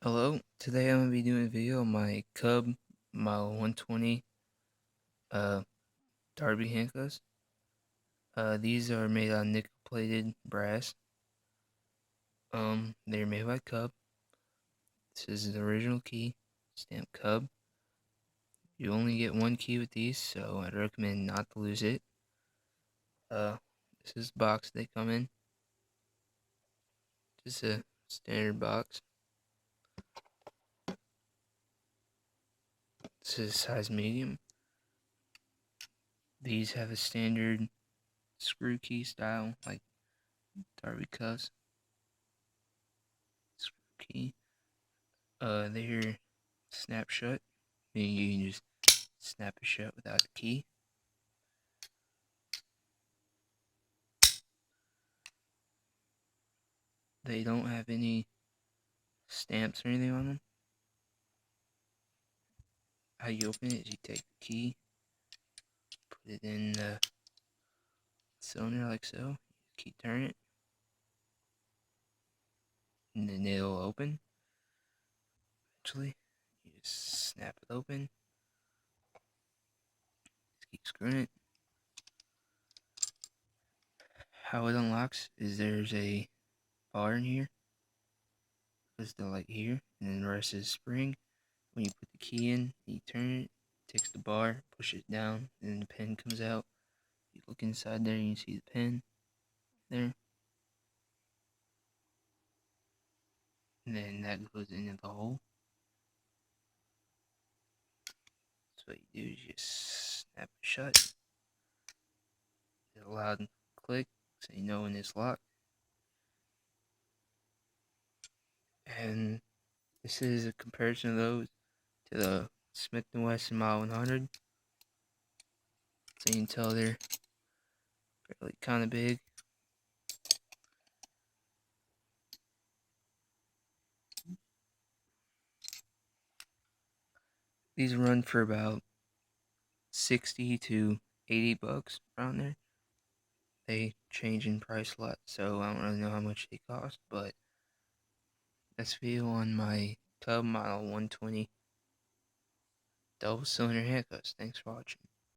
Hello, today I'm gonna be doing a video on my Cub Model 120 uh Darby handcuffs. These are made out of nickel plated brass. They're made by Cub. This is the original key, stamped Cub. You only get one key with these, so I'd recommend not to lose it. Uh, this is the box they come in. Just a standard box. This is size medium. These have a standard screw key style, like Darby cuffs. Screw key. They're snap shut. You can just snap it shut without a key. They don't have any stamps or anything on them. How you open it is you take the key, put it in the cylinder like so. Keep turning it, and then it'll open. Eventually, you just snap it open. Just keep screwing it. How it unlocks is there's a bar in here. Puts the light here, and then the rest is spring. When you put the key in, you turn it, takes the bar, push it down, and then the pin comes out. You look inside there, you can see the pin there. And then that goes into the hole. So what you do is you just snap it shut. Get a loud click so you know when it's locked. And this is a comparison of those to the Smith & Wesson Model 100. So you can tell they're fairly kind of big. These run for about 60 to 80 bucks around there. They change in price a lot, so I don't really know how much they cost, but that's video on my Cub Model 120 double cylinder handcuffs. Thanks for watching.